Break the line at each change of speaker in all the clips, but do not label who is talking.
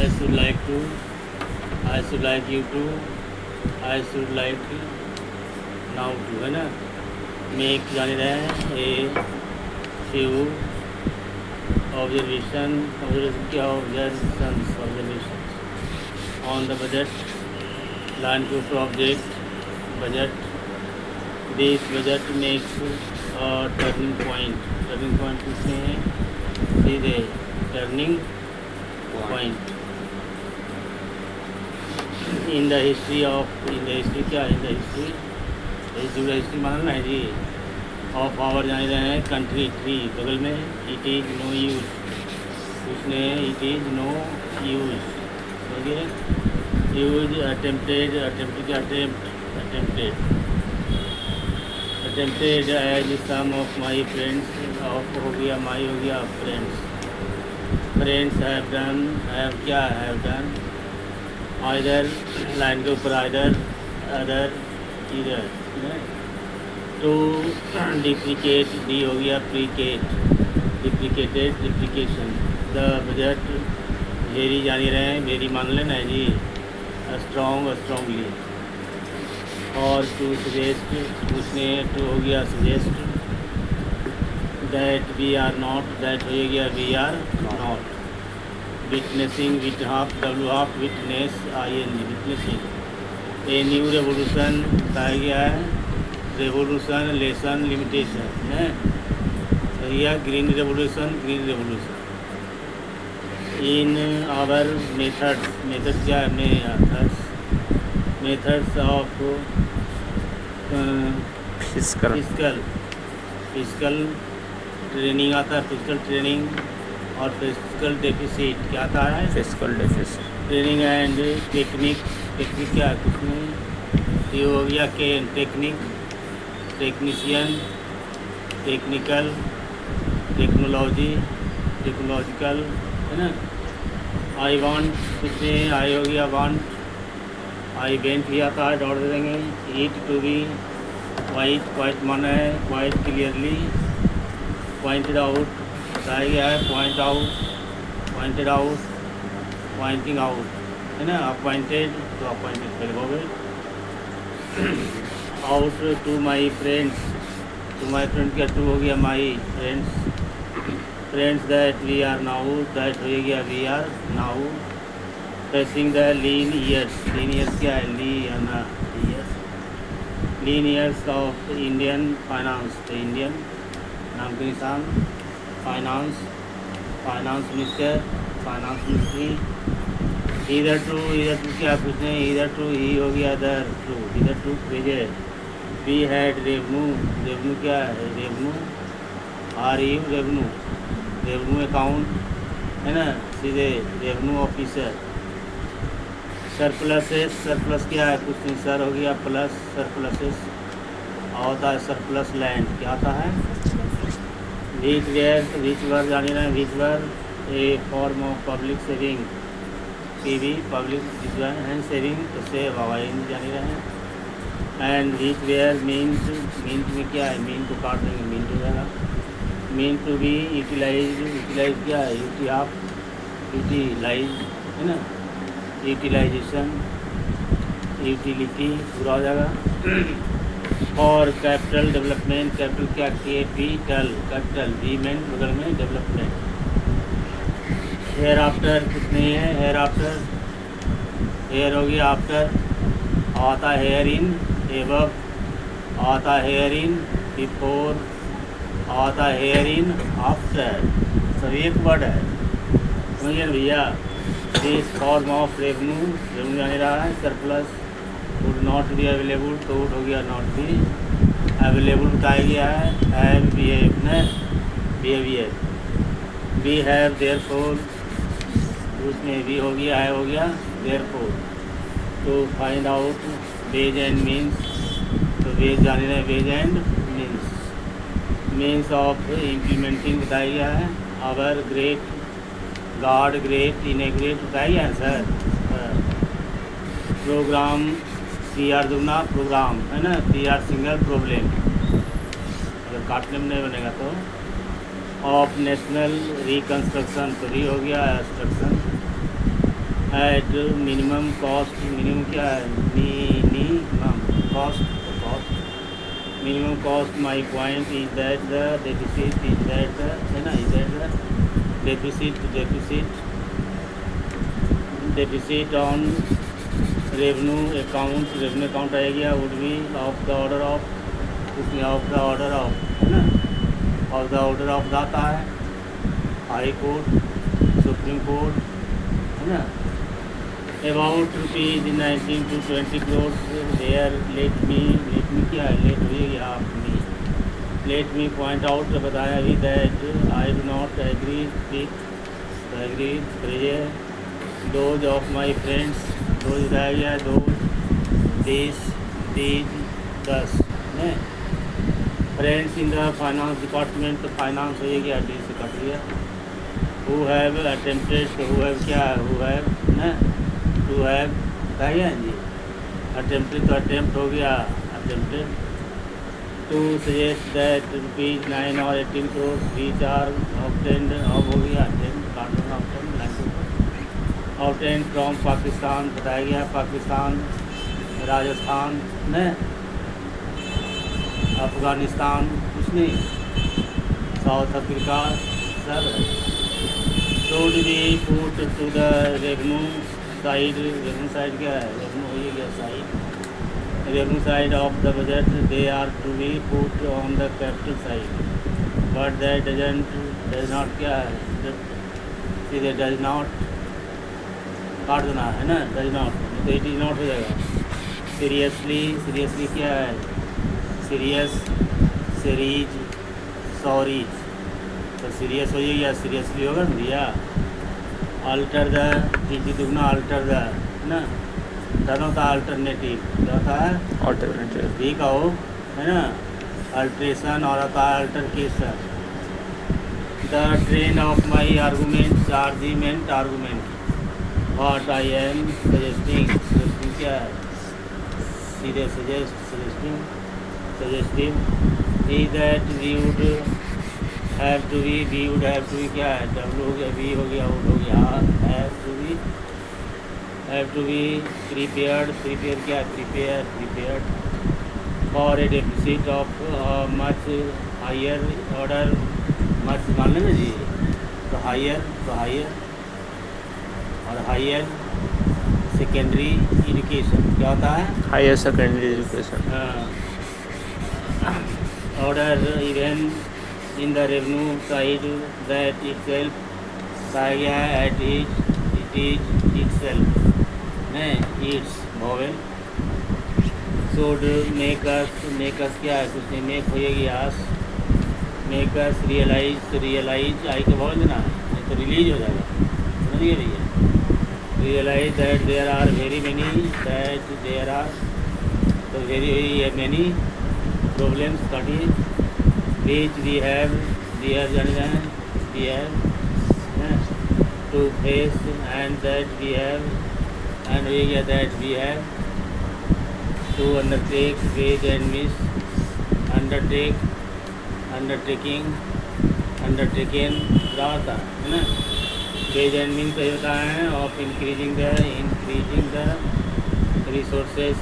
I should like to, I should like you to, I should like now to, है ना। Make जाने रहे हैं ए few observation क्या observations on the budget, line to object budget. This budget makes a turning point किसमें है, सीधे turning point in the history क्या in the history मानना है जी। ऑफ आवर जाने रहे हैं कंट्री ट्री बगल में। इट इज़ नो यूज, उसने इट इज़ नो यूज समझिए। यूज अटेम्प्टेड क्या attempted as some of my friends. Of हो गया माई हो गया friends have done either line के ऊपर आइदर अदर इधर टू डिप्लीकेट डी हो गया डिप्लीकेशन द बजट वेरी जानी रहे हैं वेरी मान लेना है जी। स्ट्रॉन्गली और टू सजेस्ट उसने टू हो गया suggest that we are not that हो गया we are not witnessing witness witnessing a new revolution बताया गया है। रेवोल्यूशन लेसन लिमिटेशन है या green revolution in our methods क्या है मेथड्स ऑफ फिजिकल ट्रेनिंग आता है। फिजिकल ट्रेनिंग और फिजिकल डेफिसिट क्या आता है,
physical deficit
training and technique क्या है कुछ नहीं। ये हो गया के टेक्नीशियन टेक्निकल टेक्नोलॉजिकल है ना। आई वांट कुछ नहीं, आई हो गया वांट। आई वेंट भी आता है दौड़ दे देंगे। ईट टू बी क्वाइट माना है क्वाइट क्लियरली पॉइंटेड आउट बताया गया है। पॉइंटेड आउट पॉइंटिंग आउट है ना। अपॉइंटेड तो अपॉइंटेड पहले हो गए। आउट टू माई फ्रेंड्स क्या टू हो गया my friends that we are now that हो गया we are now facing the lean years क्या है lean years of Indian finance. तो इंडियन नाम के निशान फाइनेंस मिनिस्ट्री। इधर टू क्या पूछते हैं इधर टू ही हो गया इधर टू भेजे। वी हैड रेवन्यू क्या है रेवन्यू अकाउंट है ना सीधे रेवन्यू ऑफिसर। सरप्लस क्या है कुछ नहीं सर हो गया प्लस सरप्लसेस होता है सरप्लस लैंड क्या आता है। विच वर जाने रहे which were a form of public saving public and saving तो सेव हवाई जाने रहे हैं। एंड विच वेयर मीन्स में क्या है मीन को काट देंगे मीन हो जाएगा। मीन टू बी यूटिलाइज क्या है यूटिलाइज है ना यूटिलाइजेशन यूटिलिटी पूरा हो जाएगा। और कैपिटल डेवलपमेंट कैपिटल क्या कैपिटल वी मेन बगल में डेवलपमेंट। हेयर आफ्टर कुछ नहीं है हेयर हो गया आफ्टर आता है हेयर इन एबव आता है हेयर इन बिफोर आता है हेयर इन आफ्टर सब एक वर्ड है समझिए भैया। दिस फॉर्म ऑफ रेवन्यू जाने रहा है। Surplus would not be available तो वुड हो गया नॉट बी अवेलेबल बताया गया है। Have behaviour we have therefore उसमें भी हो गया है हो गया therefore. To find out ways and means तो वेज जाने रहे ways and means of implementing बताया गया है। आवर ग्रेट गॉड ग्रेट इनेग्रेट बताया गया है सर। प्रोग्राम PR दुगना प्रोग्राम है ना PR सिंगल प्रॉब्लम अगर काटने में नहीं बनेगा तो। ऑफ नेशनल रिकन्स्ट्रक्शन तो भी हो गया instruction at minimum cost, minimum क्या है, minimum cost minimum cost. My point is that the deficit is that the है ना, is that the deficit on revenue account आएगा would be of the order of, उसमें of the order of है ना, of the order of आता है high court, supreme court है ना, about rupees 19 to 20 crores there. Let me क्या है, let me point out, बताया भी that I do not agree with those of my friends, those बताया गया, those these thus नहीं, friends in the finance department, तो finance हो गया, D से कट गया, who have attempted, who have क्या है, who have ना, to have बताया जी, attempted तो attempt हो गया, attempted to suggest that rupees 9 or 18 crores which are obtained, अब हो गया 10, कार्टून obtained from पाकिस्तान, बताया गया पाकिस्तान, राजस्थान में, अफ़गानिस्तान कुछ नहीं, साउथ अफ्रीका सब है, should be put to the revenue side क्या है, revenue हो गया side, revenue side of the budget. They are to be put on the capital side, but that does not क्या है, सीधे does not काट देना है ना, does not तो it is not हो जाएगा, seriously क्या है, serious, series, sorry, तो सीरियस हो जाएगा, सीरियसली होगा ना भैया, अल्टर द, तीसरी दुगना अल्टर द ना, दोनों का अल्टरनेटिव क्या होता है,
ऑल्टरनेटिव,
ठीक हो है ना, अल्ट्रेशन और होता है altercation. The train of my argument what I am suggesting क्या है, सीधे suggesting is that we would have to be क्या है, डब्ल्यू हो गया, वी हो गया, वुड हो गया, हैव टू बी प्रिपेयर्ड क्या है, prepared for a deficit of much higher order, much मान लेना जी, तो हायर और हायर सेकेंडरी एजुकेशन क्या होता है,
higher secondary education,
order even in the revenue side that itself कहा गया है, it is itself नहीं, its vowel should make us क्या है, कुछ नहीं, make हो जाएगी आस, make us realize आई के vowel देना है, नहीं तो रिलीज हो जाएगा, समझिए भैया, realize that there are very many problems काटिए, which we have to face, and that we have to undertake, wage and miss, undertaken रहता है ना, wage and means सही होता है of increasing the resources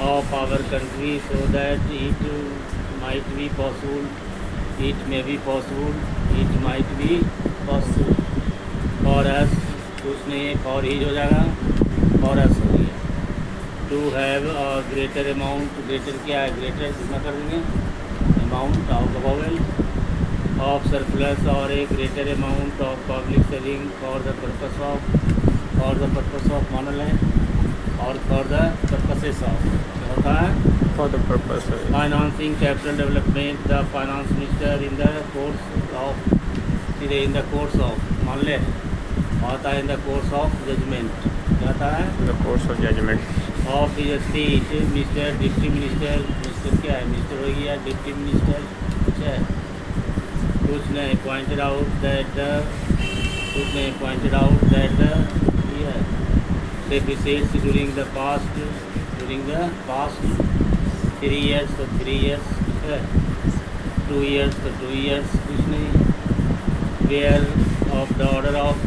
of our country so that it may be possible for us, कुछ नहीं, for ही हो जाएगा, for us हो गया, to have a greater amount, greater क्या है, greater कितना कर देंगे, amount of the vowel of surplus or a greater amount of public saving for the purpose of मान लें, और for the purposes of होता है,
for the purpose of
financing capital development. The finance minister in the course of मान ले, होता है in the course of judgment, क्या होता है,
the course of judgment
of his state, deputy minister क्या है, मिनिस्टर हो गया, डिप्टी मिनिस्टर कुछ है, कुछ नहीं, pointed out that deficits during the past 3 years, तो 3 years, 2 years, तो 2 years, कुछ नहीं, where of the order of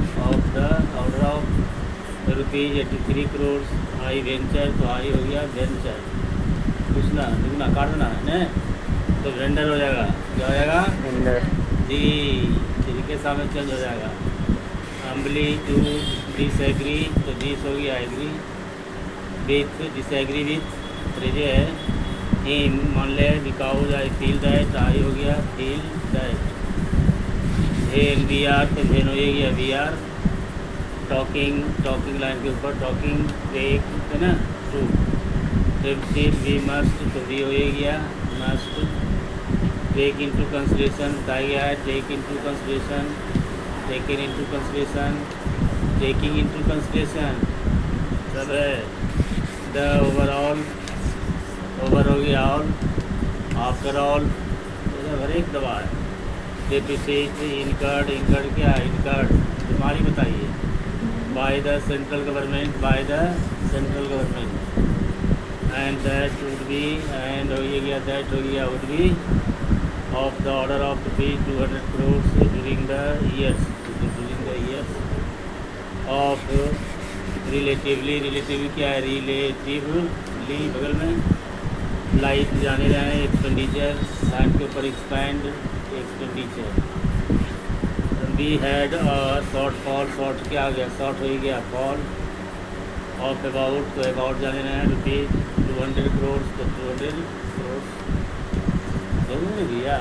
rupees 83 crore I venture, तो आई हो गया वेंचर, कुछ ना दुगना काट देना है तो वेंडर हो जाएगा, क्या हो जाएगा
Vendor.
दी, थ्री के सामने चेंज हो जाएगा। अम्बली टू डिसएग्री, तो दिस हो गया एग्री विथ, डिसएग्री विथ, फ्रिज है हिम, मान ले because I feel that, I हो गया feel that. When we are, तो वेन हो गया we are. Talking, talking line के ऊपर टॉकिंग टेक है ना टू। इफ वी मस्ट, तो वी हो गया मस्ट। टेक इनटू कंसिडरेशन कहा गया है, take into consideration, taken into consideration, taking into consideration सब है। द ओवरऑल, ओवर हो गया ऑल, आफ्टर ऑल, हर एक दवा है। डेफिसिट, इनकर्ड, इनकर्ड क्या है इनकर्ड, तुम्हारी बताइए। By the central government, by the central government. And that would be, and हो गया दैट हो गया would be of the order of rupees 200 crores during the years of relatively, relatively क्या है relatively बगल में लाइट जाने रहे एक्सपेंडिचर, लाइन के ऊपर expend expenditure. We had short fall, short क्या आ गया शॉर्ट हो गया फॉल ऑफ अबाउट, तो अबाउट जाने रहे हैं रुपीज 200 करोड़, तो 200 करोड़ भैया।